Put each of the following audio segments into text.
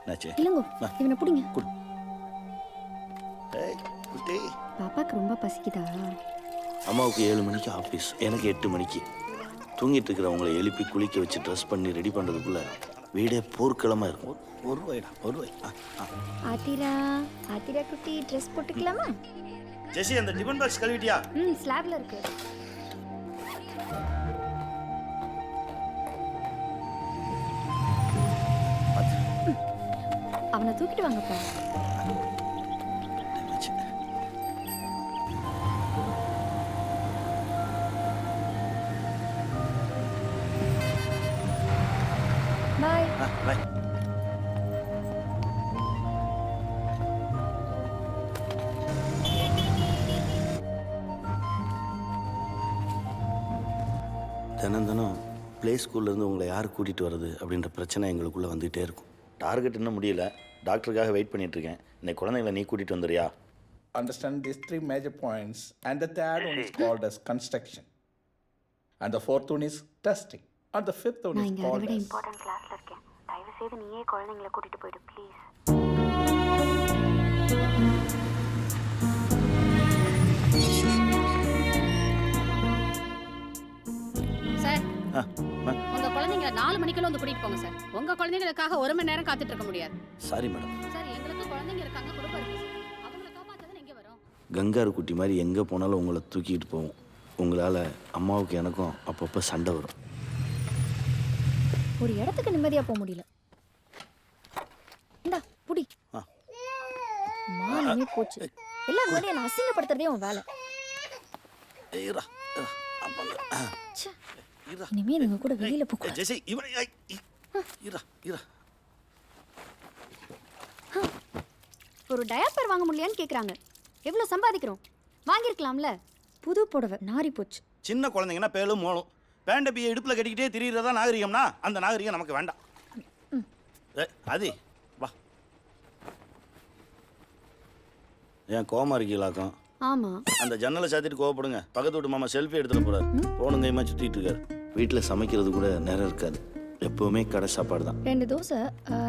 என்னாச்சு? இல்லைங்கோ, இவனை பிடிங்க. குட்டி, பாப்பாக்கு ரொம்ப பசிக்குதா? அம்மாவுக்கு 7 மணிக்கு ஆஃபீஸ், எனக்கு 8 மணிக்கு. தூங்கிட்டு இருக்கிறவங்களை எழுப்பி குளிக்க வச்சு ட்ரெஸ் பண்ணி ரெடி பண்ணுறதுக்குள்ள வீடே போர்க்களமாக இருக்கும். ஒரு ரூபாய்டா, ஒரு ரூபாய். ஆத்திரா ஆத்திரா குட்டி, ட்ரெஸ் போட்டுக்கலாமா? ஜெசி, அந்த டிபன் பாக்ஸ் கழுவிட்டியா? ஸ்லாப்ல இருக்கு. அவனை தூக்கிட்டு வாங்கப்பா. பாய். பாய். தினம் ப்ளே ஸ்கூல்லேருந்து உங்களை யார் கூட்டிகிட்டு வர்றது அப்படின்ற பிரச்சனை எங்களுக்குள்ளே வந்துகிட்டே இருக்கும். டார்கெட் இன்னும் முடியல, டாக்டருக்காக வெயிட் பண்ணிகிட்ருக்கேன். இன்னைக்கு குழந்தைங்களை நீ கூட்டிகிட்டு வந்துடுறியா? Understand these 3 major points, and the third one is called as construction, and the fourth one is testing, and the fifth one is called as important கிளாஸ்ல இருக்கேன். தயவு செய்து நீயே குழந்தைங்களை கூட்டிட்டு போயிடு ப்ளீஸ். சார், உங்க குழந்தைங்களை 4 மணிக்குள்ள வந்து கூட்டிட்டு போங்க சார். உங்க குழந்தைகளுக்காக 1 மணி நேரம் காத்துட்டு இருக்க முடியாது. Sorry madam. சார், எங்களுக்கு குழந்தைங்க இருக்காங்க, குடும்பம் இருக்கு சார். அவங்களை காப்பாத்தது எங்க வரும்? கங்காரு குட்டி மாதிரி எங்கே போனாலும் உங்களை தூக்கிட்டு போவோம். உங்களால் அம்மாவுக்கு எனக்கும் அப்பப்போ சண்டை வரும். ஒரு இடத்துக்கு நிம்மதியா போக முடியல. இந்தா புடி. மானமே போச்சு. எல்லாரும் முன்னாடி என்ன அசிங்கப்படுத்துறதே உன் வேலை. இனிமே நீங்க கூட வெளியில போக. ஒரு டயப்பர் வாங்க முடியலையான்னு கேக்குறாங்க. எவ்வளவு சம்பாதிக்கிறோம்? வாங்கிருக்கலாம்ல. புது புடவை நாரி போச்சு. சின்ன குழந்தைங்கன்னா பேலும் மோளும் பேண்ட பிய இடுப்புல கட்டிக்கிட்டே திரியிறதா நாகரிகம்னா அந்த நாகரிகம் நமக்கு வேண்டாம். அது வா. ஏன் கோமா இருக்கீங்களாக்கும்? ஆமா. அந்த ஜன்னலை சாத்திட்டு கோவப்படுங்க. பக்கத்து வீட்டு மாமா செல்ஃபி எடுத்துட்டு போறாரு. போனும் கைமா சுத்திட்டு இருக்காரு. வீட்டில் சமைக்கிறது கூட நேரம் இருக்காது. எப்பவுமே கடை சாப்பாடு தான். 2 தோசை,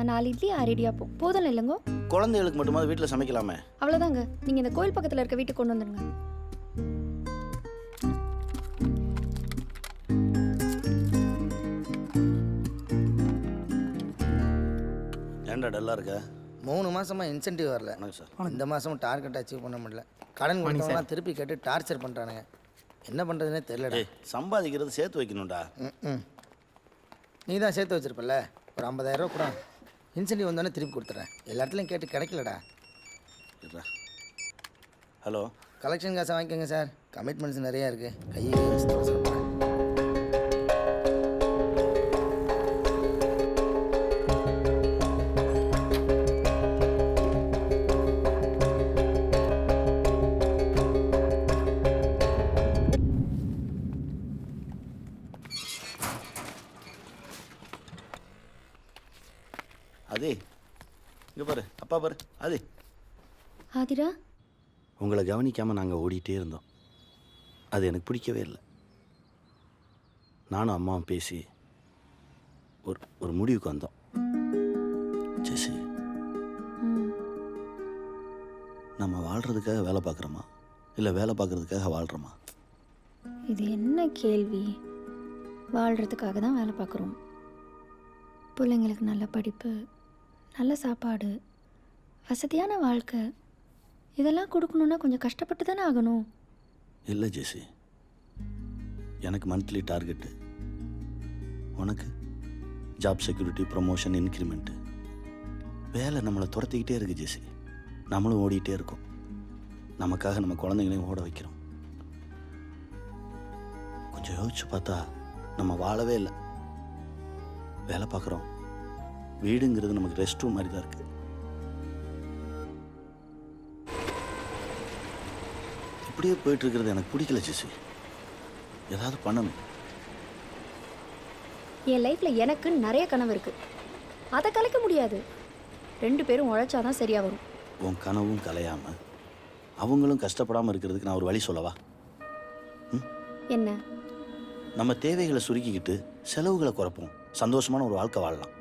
4 இட்லி, 6 இடியாப்பம். போதும் இல்லைங்கோ? குழந்தைகளுக்கு மட்டுமாவது வீட்டில் சமைக்கலாமே. அவ்வளோதாங்க. நீங்கள் இந்த கோயில் பக்கத்தில் இருக்க வீட்டுக்கு கொண்டு வந்துடுங்க. ஏன்டா டல்லா இருக்க? 3 மாசமா இன்சென்டிவ் வரல சார். இந்த மாசமும் டார்கெட் அச்சீவ் பண்ண முடியல. கடன் கொடுத்தவங்களாம் திருப்பி கேட்டு டார்ச்சர் பண்ணுறானுங்க. என்ன பண்ணுறதுனே தெரியலடா. சம்பாதிக்கிறது சேர்த்து வைக்கணும்டா. நீ தான் சேர்த்து வச்சிருப்பல, ஒரு 50,000 ரூபா கூட இன்சென்டிவ் வந்தோடனே திருப்பி கொடுத்துட்றேன். எல்லா இடத்துலையும் கேட்டு கிடைக்கலடா. ஹலோ, கலெக்ஷன் காசை வாங்கிக்கோங்க சார். கமிட்மெண்ட்ஸ் நிறையா இருக்குது. கையை வச்சு அதே இங்கே பாரு, அப்பா பாரு. அது ஆதிரா, உங்களை கவனிக்காமல் நாங்கள் ஓடிட்டே இருந்தோம். அது எனக்கு பிடிக்கவே இல்லை. நானும் அம்மாவும் பேசி ஒரு முடிவுக்கு வந்தோம். ஜெசி, நம்ம வாழ்கிறதுக்காக வேலை பார்க்குறோமா இல்லை வேலை பார்க்குறதுக்காக வாழ்கிறோமா? இது என்ன கேள்வி? வாழ்கிறதுக்காக தான் வேலை பார்க்குறோம். பிள்ளைங்களுக்கு நல்ல படிப்பு, நல்ல சாப்பாடு, வசதியான வாழ்க்கை, இதெல்லாம் கொடுக்கணுன்னா கொஞ்சம் கஷ்டப்பட்டு தானே ஆகணும். இல்லை ஜெசி, எனக்கு மந்த்லி டார்கெட்டு, உனக்கு ஜாப் செக்யூரிட்டி, ப்ரொமோஷன், இன்க்ரிமெண்ட்டு. வேலை நம்மளை துரத்திக்கிட்டே இருக்குது ஜெசி. நம்மளும் ஓடிக்கிட்டே இருக்கோம். நமக்காக நம்ம குழந்தைங்களையும் ஓட வைக்கிறோம். கொஞ்சம் யோசிச்சு பார்த்தா நம்ம வாழவே இல்லை. வேலை பார்க்குறோம், வீடுங்கிறது நமக்கு ரெஸ்ட் ரூம் மாதிரி தான் இருக்குது. இப்படியே போயிட்டு இருக்கிறது எனக்கு பிடிக்கல ஜெசி. ஏதாவது பண்ணணும். என் லைஃப்பில் எனக்கு நிறைய கனவு இருக்குது. அதை கலைக்க முடியாது. 2 பேரும் உழைச்சாதான் சரியாக வரும். உன் கனவும் கலையாமல் அவங்களும் கஷ்டப்படாமல் இருக்கிறதுக்கு நான் ஒரு வழி சொல்லவா? என்ன? நம்ம தேவைகளை சுருக்கிக்கிட்டு செலவுகளை குறைப்போம். சந்தோஷமான ஒரு வாழ்க்கை வாழலாம்.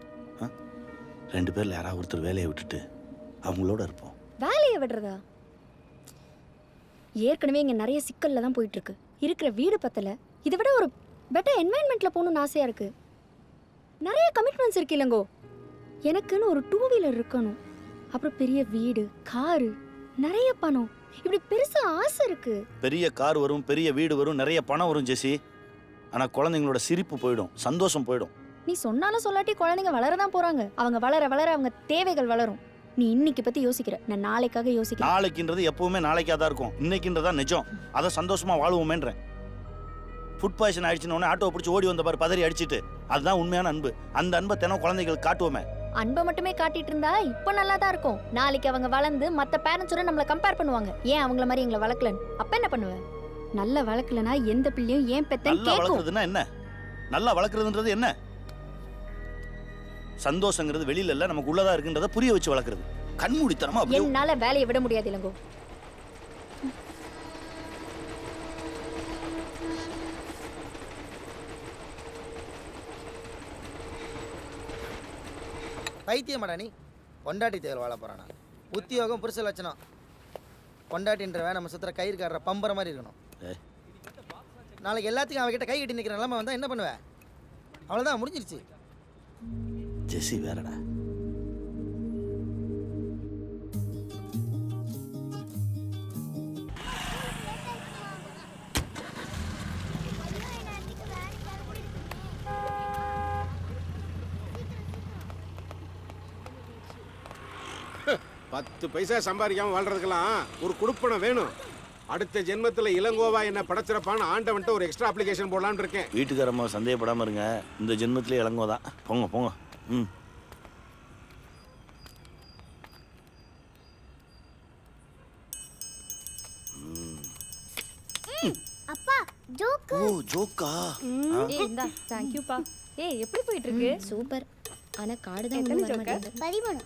2 பேரில் யாராவது ஒருத்தர் வேலையை விட்டுட்டு அவங்களோட இருப்போம். வேலையை விடுறதா? ஏற்கனவே இங்கே நிறைய சிக்கலில் தான் போயிட்டுருக்கு. இருக்கிற வீடு பத்தலை, இதை விட ஒரு பெட்டர் என்வாயன்மெண்ட்டில் போகணுன்னு ஆசையாக இருக்குது. நிறைய கமிட்மெண்ட்ஸ் இருக்கு இல்லைங்கோ. எனக்குன்னு ஒரு 2 வீலர் இருக்கணும், அப்புறம் பெரிய வீடு, காரு, நிறைய பணம், இப்படி பெருசாக ஆசை இருக்குது. பெரிய கார் வரும், பெரிய வீடு வரும், நிறைய பணம் வரும் ஜெசி. ஆனால் குழந்தைங்களோட சிரிப்பு போயிடும், சந்தோஷம் போயிடும். நீ சொன்னாலும் சொல்லாட்டி குழந்தைங்க வளரதான் போகிறாங்க. அவங்க வளர வளர அவங்க தேவைகள் வளரும். நீ இன்னைக்கு பற்றி யோசிக்கிற, நான் நாளைக்காக யோசிக்கிறேன். நாளைக்குன்றது எப்பவுமே நாளைக்காக தான் இருக்கும், இன்னைக்குன்றதா நிஜம். அதை சந்தோஷமா வாழ்வோமேன்றேன். ஃபுட் பாய்சன் ஆயிடுச்சுன்னு ஆட்டோ பிடிச்சி ஓடி வந்த பாரு, பதறி அடிச்சிட்டு. அதுதான் உண்மையான அன்பு. அந்த அன்பை தினம் குழந்தைகளுக்கு காட்டுவோமே. அன்பை மட்டுமே காட்டிட்டு இருந்தா இப்போ நல்லா தான் இருக்கும். நாளைக்கு அவங்க வளர்ந்து மற்ற பேரண்ட்ஸோட நம்மளை கம்பேர் பண்ணுவாங்க. ஏன் அவங்கள மாதிரி எங்களை வளர்க்கலன்னு. அப்ப என்ன பண்ணுவேன்? நல்ல வளர்க்கலனா எந்த பிள்ளையும் ஏன் பெத்தன்னு நல்லா கேட்கும். வளர்க்குறதுன்னா என்ன? நல்லா வளர்க்குறதுன்றது என்ன? சந்தோஷங்கிறது வெளியில இல்ல, நமக்கு உள்ளதா இருக்குன்றத புரிய வச்சு வளர்க்குறது. கண்மூடித்தனமா அப்படியே. என்னால வேலையை விட முடியாது இளங்கோ. பைத்தியமாடா நீ? பொண்டாட்டி தேவை வாழ போகிறானா? உத்தியோகம் புருஷ லட்சணம். பொண்டாட்டின்ற நம்ம சுற்றுற கயிறு காடுற பம்பர மாதிரி இருக்கணும். ஏய், நாளைக்கு எல்லாத்துக்கும் அவகிட்ட கை கட்டி நிற்கிற நிலமை வந்தால் என்ன பண்ணுவேன்? அவ்வளோதான், முடிஞ்சிருச்சு. ஜெசி வேறடா. பத்து பைசா சம்பாதிக்காம வாழ்றதுக்கெல்லாம் ஒரு குடுப்பணம் வேணும். அடுத்த ஜென்மத்தில் இளங்கோவா என்ன படைச்சிருப்பான்னு ஆண்டவன்ட்டு ஒரு எக்ஸ்ட்ரா அப்ளிகேஷன் போடலான்னு இருக்கேன். வீட்டுக்காரம்மா சந்தேகப்படாமல் இருங்க, இந்த ஜென்மத்திலே இளங்கோதான். போங்க போங்க. ம். அப்பா ஜோக். ஓ ஜோக்கா? ஏய் இந்தா, थैंक यू பா. ஏய் எப்படி போயிட்டு இருக்கு? சூப்பர். ஆனா கார்டு தான் எத்தனை வர ஜோக்கர்? மாட்டேங்குது. 13.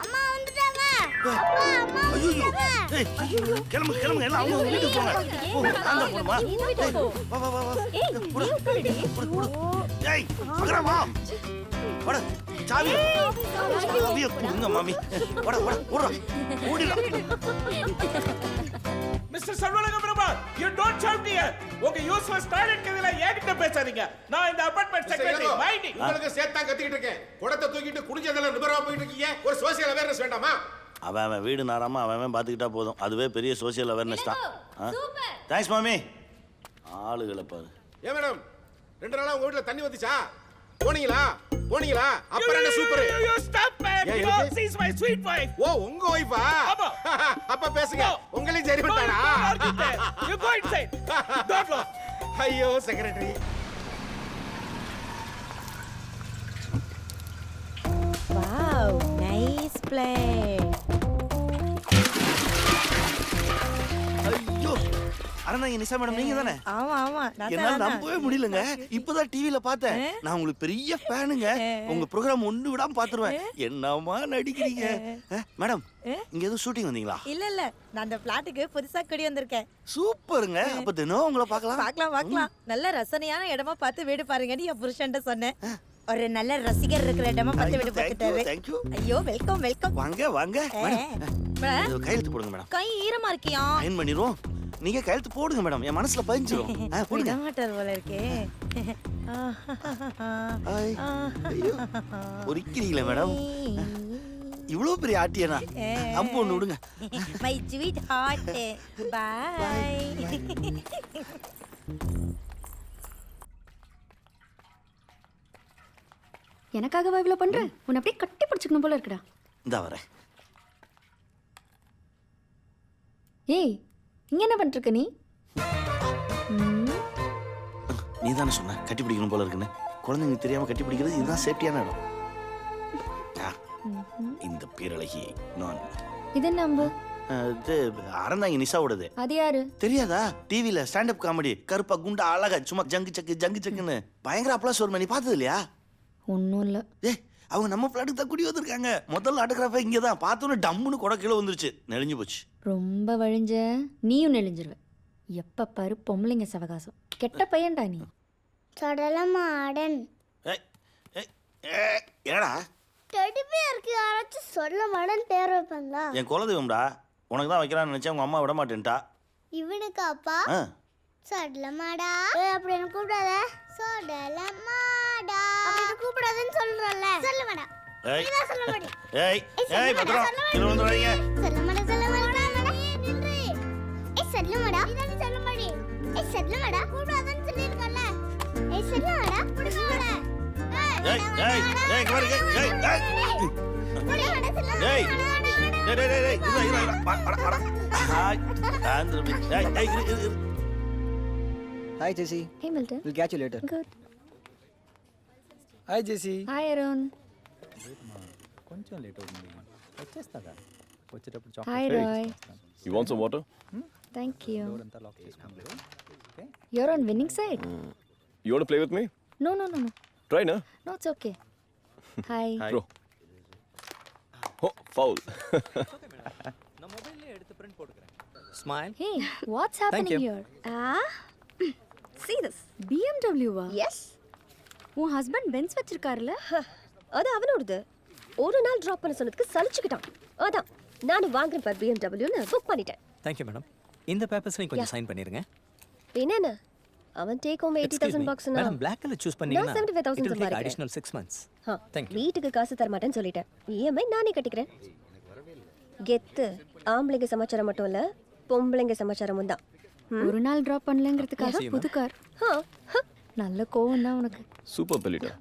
அம்மா வந்துட்டாங்க. அப்பா அம்மா ஐயோ, வந்துட்டாங்க. ஏய், கிளம்பு கிளம்புங்க, எல்லாம் அவங்க வீட்டுக்கு போங்க. ஓ, நான் தான் போகணுமா? இந்த வீட்டுக்கு போ. வா வா வா வா. ஏய் புடு, நீ உட்காருடி. புடு, புடு. ஏய், மகரா வா. வாடா, சாவியை கொடுங்க மாமி. வாடா வாடா, ஓடுறா, ஓடிடா. மிஸ்டர் சர்வலங்க பிரபார், you don't shout here. உங்க யூஸ்லெஸ் டாய்லெட் கதையில ஏகிட்ட பேசாதீங்க. நான் இந்த அபார்ட்மெண்ட் செக்ரட்டரி மைண்டிங். உங்களுக்கு சேர்த்தா கத்திக்கிட்டு இருக்கேன். குடத்தை தூக்கிட்டு குடிஞ்சதெல்லாம் நிபரவா போயிட்டு இருக்கீங்க. ஒரு சோசியல் அவேர்னஸ் வேண்டாமா? அவன் வீடு நாராம அவன் பார்த்துக்கிட்டா போதும், அதுவே பெரிய சோசியல் அவேர்னஸ் தான். தேங்க்ஸ் மாமி. ஆளுகளை பாரு. ஏன் மேடம் 2 நாளா உங்க வீட்டுல தண்ணி வந்துச்சா? போனீங்களா? அப்புறம் என்ன சூப்பர். You stop man. ஏன் You எனக்கு? she's my sweet wife. ஓ உங்க ஒய்ஃபா? ஆமா. அப்ப பேசுங்க. உங்களையும் சரி பண்ணானா? You go inside. Don't go. ஐயோ செக்ரட்டரி. Wow, nice play. ஐயோ, அரணாங்க நிஷா மேடம் நீங்க தானே? ஆமா ஆமா என்னால நம்பவே முடியலங்க. இப்பதான் டிவில பார்த்தேன். நான் உங்களுக்கு பெரிய ஃபேனுங்க. உங்க ப்ரோகிராம் ஒண்ணு விடாம பாத்துருவேன். என்னமா நடிக்கிறீங்க மேடம்? இங்க ஏதோ ஷூட்டிங் வந்தீங்களா? இல்ல நான் அந்த பிளாட்டுக்கு புதுசா குடி வந்திருக்கேன். சூப்பருங்க. அப்ப தினம் உங்களை பார்க்கலாம். பார்க்கலாம். நல்ல ரசனையான இடமா பார்த்து வீடு பாருங்கன்னு என் புருஷன்ட்ட சொன்னேன். ஒரு நல்ல ரசிகர் இருக்கிற இடமா பார்த்து வீடு பார்த்துட்டாரு. Thank you. ஐயோ வெல்கம். வாங்க வாங்க மேடம். இது கையெழுத்து போடுங்க மேடம். கை ஈரமா இருக்கியா? சைன் பண்ணிடுவோம். நீங்க கையெழுத்து போடுங்க மேடம், என் மனசுல பதிஞ்சிரும். போடுங்க. விடமாட்டார் போல இருக்கே. ஐய், ஐயோ, பொறிக்கிறீங்களே மேடம். இவ்வளவு பெரிய ஆட்டியனா? அம்பு ஒண்ணு விடுங்க. My sweet heart. பை. எனக்காகவா இவ்வளோ பண்ற? உன்னை அப்படியே கட்டி பிடிச்சிக்கணும் போல இருக்குடா. இந்தா வரேன். ஏய் இங்க என்ன பண்ணிட்டு இருக்க நீ? நீ தானே சொன்ன கட்டி பிடிக்கணும் போல இருக்குன்னு. குழந்தைங்க தெரியாம கட்டி பிடிக்கிறது இதுதான் சேஃப்டியான இடம். இந்த பேரழகி நான் இது என்ன அம்பு? இது அறந்தாங்க நிஷாவோடது. அது யாரு? தெரியாதா? டிவில ஸ்டாண்டப் காமெடி கருப்பா குண்டா அழகா சும்மா ஜங்கு சக்குன்னு பயங்கர அப்ளாஸ் வருமே, நீ பார்த்தது இல்லையா? ஒன்றும் இல்லை. ஏய், அவங்க நம்ம பிளாட்டுக்கு தான் குடி வந்திருக்காங்க. முதல்ல ஆட்டோகிராஃபே இங்கே தான் பார்த்தோன்னே டம்முன்னு கொடை கீழே வந்துருச்சு, நெளிஞ்சு போச்சு. ரொம்ப வழிஞ்ச நீயும் நெளிஞ்சிருவ. எப்ப பாரு பொம்பளைங்க சவகாசம். கெட்ட பையன்டா நீ. சடலமாடன். ஏய் ஏய் ஏய், என்னடா டெடிபியருக்கு யாராச்சும் சொல்லமாடன் பேர் வைப்பாங்களா? என் குலதெய்வம்டா. உனக்கு தான் வைக்கலாம்னு நினச்சேன், உங்கள் அம்மா விட மாட்டேன்ட்டா. இவனுக்கு அப்பா ஆ சடலமாடா. அப்படின்னு கூப்பிடாத. சடலமாடா அப்படின்னு கூப்பிடாதன்னு சொல்றல. சொல்லமாடா. ஏய் நீதான் சொல்ல மாடி. ஏய் ஏய் பத்திரம் கீழே வந்துடாதீங்க. சொல்லமாடா சொல்லமாடா. நின்று. சொல்லமாடா. நீதான் சொல்ல மாடி. சொல்லமாடா. கூப்பிடாதன்னு சொல்லிருக்கல. சொல்லமாடா. புடிங்கடா. ஏய் ஏய் ஏய் கவர் ஏய் ஏய் புடிங்கடா சொல்லமாடா. ஏய் டேய் டேய் டேய் இரு வர ஹாய் ஆந்திர ஏய் ஏய் இரு Hi, Jesse. Hey Milton. We'll catch you later. Good. Hi, Jesse. Hi Arun. కొంచెం లేట్ అవుతుంది వచ్చేస్తాగా వచ్చేటప్పుడు Hi Roy. You want some water? Thank you. అంతా లాక్ చేసుకోండి okay You're on winning side. You want to play with me? No, no, no, no. Try, na? No, it's okay. Hi. Throw. Oh, foul. நான் மொபைல்ல எடுத்து print போட்டுக்கறேன் smile Hey, what's happening you. here? See this. BMW வா? Yes. உன் husband Benz வச்சிருக்காருல? அது அவனோடது. ஒரு நாள் drop பண்ண சொன்னதுக்கு சலிச்சுக்கிட்டான். அதான் நானும் வாங்குறேன் பார் பிஎம்டபிள்யூன்னு புக் பண்ணிட்டேன். தேங்க் யூ மேடம் இந்த பேப்பர்ஸ்லையும் கொஞ்சம் சைன் பண்ணிருங்க என்னென்ன அவன் டேக் ஹோம் 80,000 bucksனா மேடம் பிளாக் கலர் சூஸ் பண்ணீங்கன்னா நான் 75,000 சம்பாதிக்கிறேன். Additional 6 months Thank you. வீட்டுக்கு காசு தர மாட்டேன்னு சொல்லிட்டேன். இஎம்ஐ நானே கட்டிக்கிறேன். கெத்து ஆம்பளைங்க சமாச்சாரம் மட்டும் இல்ல பொம்பளைங்க சமாச்சாரமும் தான். ஒரு நாள் டிராப் பண்ணலங்கிறதுக்காக Yes, புது கார். நல்ல கோவம் தான் உனக்கு. சூப்பர் பெலிட்டா.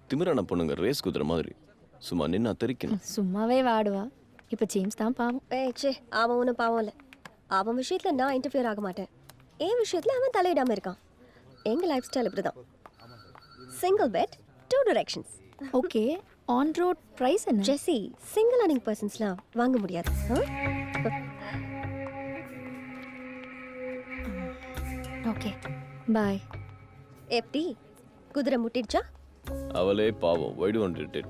திமிரான பொண்ணுங்க ரேஸ் குதிரை மாதிரி சும்மா நின்னா தெரிக்கணும். சும்மாவே வாடுவா. இப்ப ஜேம்ஸ் தான் பாவம். ஏய் சே அவன் ஒன்றும் பாவம் இல்லை. அவன் விஷயத்துல நான் இன்டர்ஃபியர் ஆக மாட்டேன். என் விஷயத்துல அவன் தலையிடாம இருக்கான். எங்க லைஃப் ஸ்டைல் இப்படிதான். Single bed 2 directions. Okay, on road price என்ன? ஜெஸி சிங்கிள் அர்னிங் பர்சன்ஸ்லாம் வாங்க முடியாது. Okay bye. எப்படி குதிரை முட்டிடுச்சா? அவளே பாவம். Why do you want to irritate?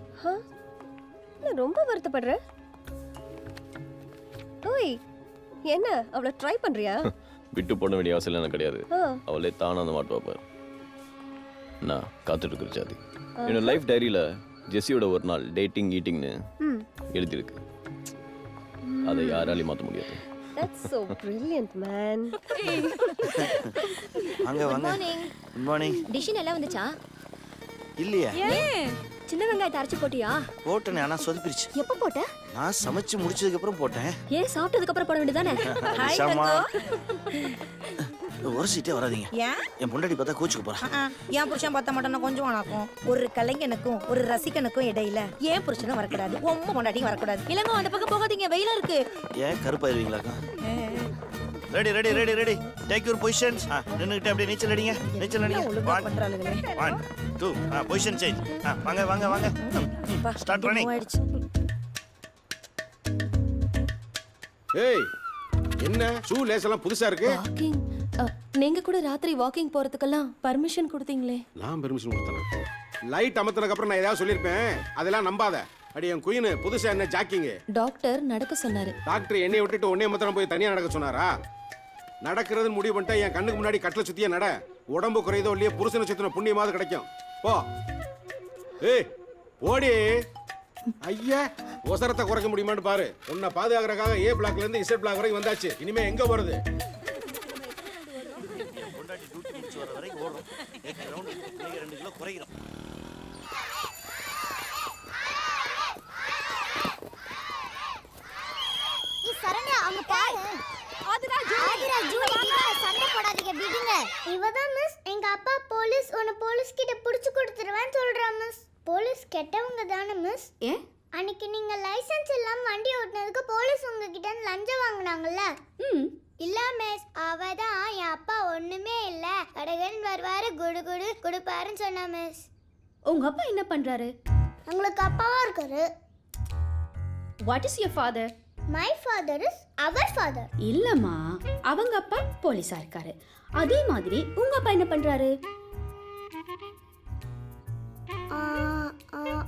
நான் ரொம்ப வருத்தப்படுறேன். ஓய் என்ன அவளை ட்ரை பண்றியா? விட்டு போட வேண்டிய அவசியம் எனக்கு கிடையாது. ஆ. அவளே தானா அந்த மாட்டு வைப்பார். நான் காத்துட்டு இருக்கிற ஜாதி. என்னோட லைஃப் டைரியில ஜெஸ்ஸியோட ஒரு நாள் டேட்டிங் ஈட்டிங்னு எழுதியிருக்கு. அதை யாராலையும் மாற்ற முடியாது. That's so brilliant man. வாங்க வாங்க. Good morning. டிஷ் எல்லாம் வந்துச்சா? இல்லையா? சின்ன வெங்காயத்தை அரைச்சு போட்டியா? போட்டேனே, ஆனால் சொதப்பிருச்சு. எப்போ போட்ட? நான் சமைச்சு முடிச்சதுக்கு அப்புறம் போட்டேன். ஏன் சாப்பிட்டதுக்கு அப்புறம் போட வேண்டியதானே? ஷாமா ஒரு சீட்டே வராதீங்க. ஏன் என் பொண்டாட்டி பார்த்தா கோச்சுக்க போறேன். என் புருஷன் பார்த்த மாட்டேன்னா கொஞ்சம் ஆனாக்கும். ஒரு கலைஞனுக்கும் ஒரு ரசிகனுக்கும் இடையில ஏன் புருஷனும் வரக்கூடாது, உம்ம பொண்டாட்டியும் வரக்கூடாது. இல்லங்க அந்த பக்கம் போகாதீங்க, வெயிலா இருக்கு. ஏன் கருப்பாயிருவீங்களாக்கா? Ready ready ready ready take your positions. நின்னுக்கிட்டு அப்படியே நீச்சல் அடிங்க. நீச்சல் அடிங்க. ஒழுங்கா பண்றாளுங்களே. 1 2 பொசிஷன் சேஞ்ச். வாங்க வாங்க வாங்க. Start running. ஆயிடுச்சு. ஏய் என்ன ஷூ லேஸ் எல்லாம் புதுசா இருக்கு? வாக்கிங். நீங்க கூட ராத்திரி வாக்கிங் போறதுக்கெல்லாம் பர்மிஷன் கொடுத்தீங்களே. நான் பெர்மிஷன் கொடுத்தேன். லைட் அமர்த்தினதுக்கு அப்புறம் நான் ஏதாவது சொல்லியிருப்பேன். அதெல்லாம் நம்பாத. அடி என் குயின் புதுசா என்ன ஜாக்கிங். டாக்டர் நடக்க சொன்னாரு. டாக்டர் என்னைய விட்டுட்டு உன்னைய மாத்திரம் போய் தனியா நடக்க சொன்னாரா? நடக்கிறதுன்னு முடிவு பண்ணிட்டா என் கண்ணுக்கு முன்னாடி கட்டில சுத்தியே நட. உடம்பு குறையதோ இல்லையே புருஷனை சுத்தின புண்ணியமாவது கிடைக்கும். போ. ஏய் ஓடி. ஐயா ஒசரத்தை குறைக்க முடியுமான்னு பாரு. உன்னை பாதுகாக்கிறதுக்காக ஏ பிளாக்ல இருந்து இசட் பிளாக் வரைக்கும் வந்தாச்சு. இனிமே எங்க போறது? பொண்டாட்டி டியூட்டி முடிச்சு வர வரைக்கும் ஓடுறோம். 8 ரவுண்ட் 2 கிலோ குறைகிறோம். சரண்யா அங்க பாரு. ஆதிரா ஜூலி சண்டை போடாதீங்க விடுங்க. இவதான் மிஸ் எங்க அப்பா போலீஸ் உன்னை போலீஸ் கிட்ட புடிச்சு கொடுத்துருவேன்னு சொல்றா மிஸ். போலீஸ் கெட்டவங்க தானே மிஸ்? ஏன்? அன்னைக்கு நீங்க லைசென்ஸ் இல்லாம வண்டி ஓட்டுனதுக்கு போலீஸ் உங்ககிட்ட லஞ்சம் வாங்குனாங்கல்ல? இல்ல மிஸ், அவதான் என் அப்பா ஒண்ணுமே இல்ல கடகன் வருவாரு குடு குடு குடுப்பாருன்னு சொன்னா மிஸ். உங்க அப்பா என்ன பண்றாரு? உங்களுக்கு அப்பாவா இருக்காரு. What is your father? My father is அவர் ஃபாதர். இல்லம்மா, அவங்க அப்பா போலீஸா இருக்காரு. அதே மாதிரி உங்க அப்பா என்ன பண்றாரு?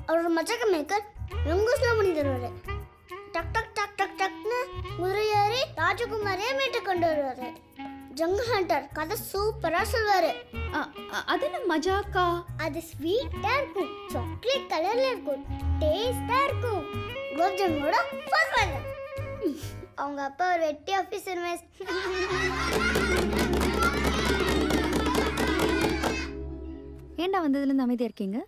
அவர் மச்சக்க மேக்கர் ரங்கூஸ்ல முடிஞ்சிருவாரு. டக் டக் டக் டக் டக்னு குதிரை ஏறி ராஜகுமாரியை மீட்டு கொண்டு வருவாரு. ஜங்கிள் ஹண்டர் கதை சூப்பரா சொல்வாரு. அது என்ன மஜாக்கா? அது ஸ்வீட்டா இருக்கும், சாக்லேட் கலர்ல இருக்கும், டேஸ்டா இருக்கும். குலாப் ஜாமுனோட பர்ஃபெக்ட். அவங்க அப்பா ஒரு வெட்டி ஆபீசர் மிஸ். ஏன்டா வந்ததுலேருந்து அமைதியாக இருக்கீங்க?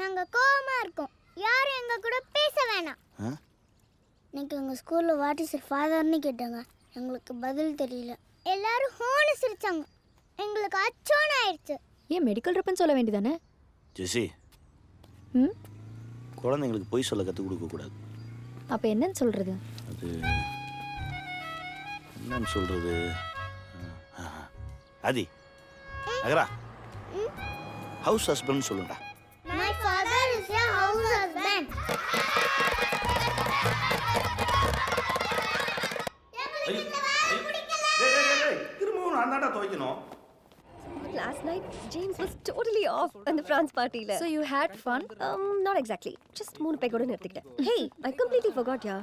நாங்க கோவமா இருக்கோம், யாரும் எங்க கூட பேச வேணாம். இன்னைக்கு எங்க ஸ்கூல்ல வாட் இஸ் யுவர் ஃபாதர்னு கேட்டாங்க, எங்களுக்கு பதில் தெரியல. எல்லாரும் ஹோனு சிரிச்சாங்க, எங்களுக்கு அச்சோன்னு ஆயிடுச்சு. ஏன் மெடிக்கல் ட்ரிப்னு சொல்ல வேண்டியதானே? ஜெசி, ம் குழந்தைங்களுக்கு பொய் சொல்ல கற்றுக் கொடுக்கக்கூடாது. அப்போ என்னன்னு சொல்கிறது? அது என்னன்னு சொல்கிறது? ஆதி, அகரா, ஹவுஸ் ஹஸ்பண்ட் சொல்லுடா. My father is a house husband. திரும்பவும் நான் தான்டா துவைக்கணும். Last night, James was totally off in the France party. So you had fun? Not exactly. Just 3 peg oda nirthikitten. Hey, I completely forgot ya.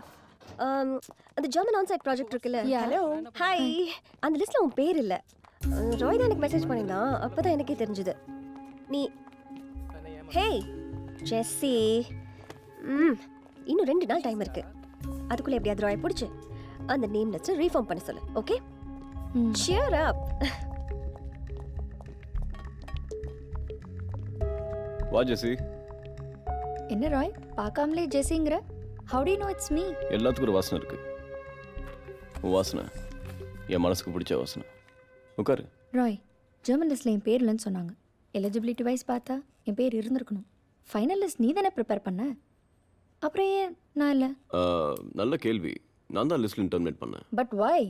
அந்த German on-site project இருக்குல்ல? Yeah. Hello. Hi. அந்த லிஸ்ட்ல உன் பேர் இல்ல. ராய் தான் எனக்கு message பண்ணிருந்தான். அப்பதான் எனக்கே தெரிஞ்சது. நீ Hey, Jesse. இன்னும் 2 நாள் டைம் இருக்கு. அதுக்குள்ள எப்படியாவது ராய் பிடிச்சு அந்த நேம் லிஸ்ட் ரீஃபார்ம் பண்ண சொல்லு. ஓகே? Cheer up. வா ஜெசி. என்ன ராய், பார்க்காமலே ஜெசிங்கிற? How do you know it's me? எல்லாத்துக்கும் ஒரு வாசனை இருக்கு. உன் வாசனை என் மனசுக்கு பிடிச்ச வாசனை. உட்காரு. ராய், ஜெர்மன் லிஸ்ட்டில் என் பேர் இல்லைன்னு சொன்னாங்க. எலிஜிபிலிட்டி வைஸ் பார்த்தா என் பேர் இருந்திருக்கணும். ஃபைனல் லிஸ்ட் நீ தானே ப்ரிப்பேர் பண்ண, அப்புறம் ஏன் நான் இல்லை? நல்ல கேள்வி. நான் தான் லிஸ்ட்ல டெர்மினேட் பண்ணேன். பட் வாய்?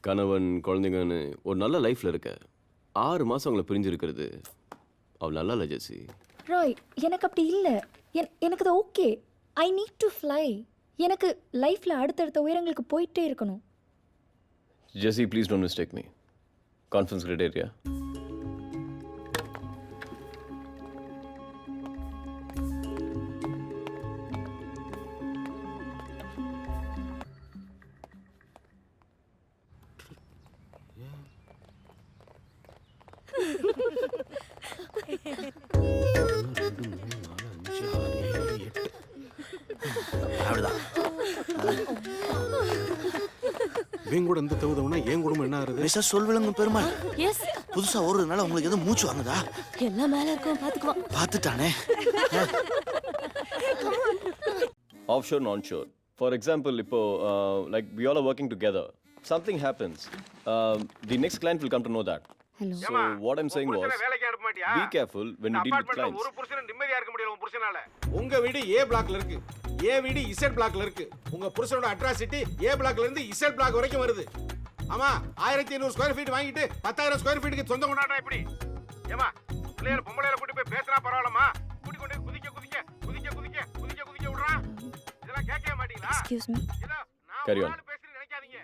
கணவன் குழந்தைங்கன்னு ஒரு நல்ல லைஃப்ல இருக்க 6 மாசம் அவங்கள பிரிஞ்சிருக்கிறது அவள் நல்லா இல்லை ஜெசி. ராய், எனக்கு அப்படி இல்லை. எனக்கு அது okay. I need to fly. எனக்கு லைஃப்பில் அடுத்தடுத்த உயரங்களுக்கு போயிட்டே இருக்கணும். Jessie, please don't mistake me. Conference criteria இவன் கூட இந்த தகுதவனா என் குடும்பம் என்ன ஆகுது? மிஸ்ஸஸ் சொல்விலங்கு பெருமாள் எஸ், புதுசா ஓடுறதுனால உங்களுக்கு எதுவும் மூச்சு வாங்குதா? எல்லாம் மேல இருக்கும், பாத்துக்குவோம். பார்த்துட்டானே. offshore and onshore. For example, இப்போ like we all are working together. Something happens. The next client will come to know that. Hello. So what I'm saying was, வேலைக்கு அனுப்ப மாட்டியா? be careful when you deal with clients. ஒரு புருஷன் நிம்மதியா இருக்க முடியல உங்க புருஷனால. உங்க வீடு A பிளாக்ல இருக்கு, A வீடு Z பிளாக்ல இருக்கு. உங்க புருஷனோட அட்ராசிட்டி A பிளாக்ல இருந்து Z பிளாக் வரைக்கும் வருது. ஆமா, 1500 ஸ்கொயர் ஃபீட் வாங்கிட்டு 10000 ஸ்கொயர் ஃபீட்டுக்கு சொந்தம் கொண்டாடுறா இப்படி. ஏமா, பிள்ளைய பொம்பளையில கூட்டி போய் பேசினா பரவாயில்லமா? கூட்டி கொண்டு குதிக்க குதிக்க குதிக்க குதிக்க குதிக்க குதிக்க விடுறா. இதெல்லாம் கேட்கவே மாட்டீங்களா? Excuse me. ஏதோ நான் Carry on. ஒரு ஆள் பேசுறேன்னு நினைக்காதீங்க.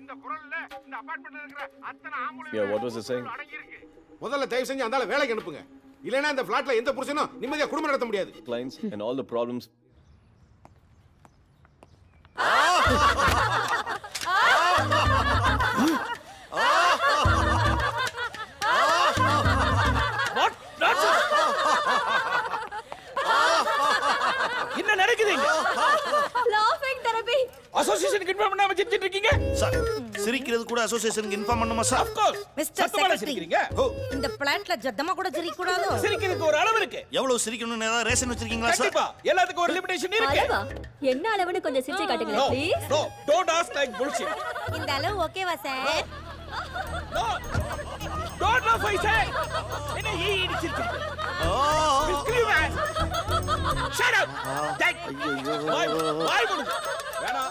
இந்த குரல்ல இந்த அபார்ட்மெண்ட்ல இருக்கிற அத்தனை ஆம்பளைங்க Yeah, what was he saying? அடங்கி இருக்கு. முதல்ல தயவு செஞ்சு அந்தால வேலைக்கு அனுப்புங்க. இல்லனா இந்த ஃபிளாட்ல எந்த புருஷனும் நிம்மதியா குடும்பம் நடத்த முடியாது. Clients and all the problems. என்ன நடக்குதுங்க? Laughing therapy. அசோசியேஷனுக்கு இன்ஃபார்ம் பண்ணாம சிரிச்சிட்டு இருக்கீங்க? சார், சிரிக்கிறது கூட அசோசியேஷனுக்கு இன்ஃபார்ம் பண்ணுமா சார்? Of course. மிஸ்டர் சத்தமா சிரிக்கிறீங்க? இந்த பிளான்ட்ல ஜத்தமா கூட சிரிக்க கூடாதோ? சிரிக்கிறதுக்கு ஒரு அளவு இருக்கு. எவ்வளவு சிரிக்கணும்னு ஏதாவது ரேஷன் வச்சிருக்கீங்களா சார்? கண்டிப்பா எல்லாத்துக்கும் ஒரு லிமிட்டேஷன் இருக்கு. அளவா? என்ன அளவுன்னு கொஞ்சம் சிரிச்சு காட்டுங்களேன் please. No, don't ask like bullshit. இந்த அளவு ஓகேவா sir? No. Don't laugh, I say. என்ன இடிச்சிருக்கு? Screw man. Shut up. Thank you. Why would? வேணா.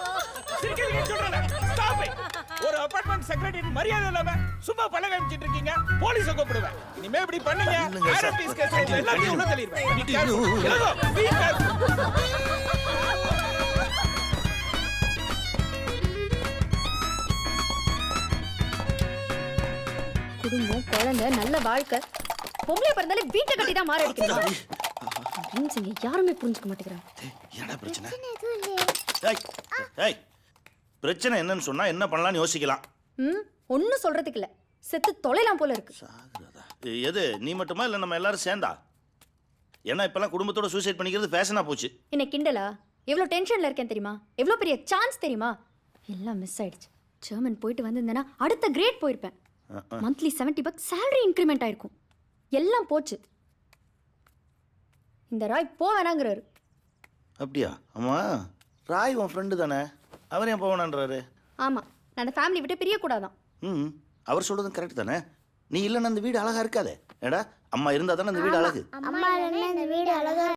சிரிக்கிறீங்க சொல்றேன். Stop it. ஒரு அபார்ட்மெண்ட் செக்ரட்டரி மரியாதை இல்லாம சும்மா பழக வச்சிட்டு இருக்கீங்க. போலீஸ கூப்பிடுவேன். இனிமே இப்படி பண்ணீங்க. ஆர்எம்டிஸ் கேஸ் எல்லாத்தையும் உள்ள தள்ளிடுவேன். Be careful. குடும்பம், குழந்தை, நல்ல வாழ்க்கை. பொம்பளை பிறந்தாலே வீட்டை கட்டி தான் மாற அடிக்கிறாங்க. யாருமே புரிஞ்சுக்க மாட்டேங்கிறாங்க. என்ன பிரச்சனை? எதுவும் இல்லையே. ஏய், ஏய், பிரச்சனை என்னன்னு சொன்னா என்ன பண்ணலாம்னு யோசிக்கலாம். ஒன்றும் சொல்றதுக்கு இல்லை, செத்து தொலைலாம் போல இருக்கு. சாகுறதா? எது நீ மட்டுமா இல்லை நம்ம எல்லாரும் சேர்ந்தா? ஏன்னா இப்பெல்லாம் குடும்பத்தோட சூசைட் பண்ணிக்கிறது ஃபேஷனாக போச்சு. என்ன கிண்டலா? எவ்வளோ டென்ஷனில் இருக்கேன் தெரியுமா? எவ்வளோ பெரிய சான்ஸ் தெரியுமா? எல்லாம் மிஸ் ஆயிடுச்சு. ஜெர்மன் போயிட்டு வந்திருந்தேன்னா அடுத்த கிரேட் போயிருப்பேன். மந்த்லி $70 சேலரி இன்க்ரிமெண்ட் ஆயிருக்கும். எல்லாம் போச்சு. இந்த ராய் போவேனாங்கிறாரு. அப்படியா? அம்மா, ராய் உன் ஃப்ரெண்டு தானே, அவர் ஏன் போவேனான்றாரு? ஆமாம், நான் அந்த ஃபேமிலி விட்டு பிரியக்கூடாதான். ம், அவர் சொல்றதும் கரெக்ட் தானே. நீ இல்லைன்னா அந்த வீடு அழகா இருக்காதே. ஏடா, அம்மா இருந்தா தானே அந்த வீடு அழகு. அம்மா இல்லைன்னா இந்த வீடு அழகா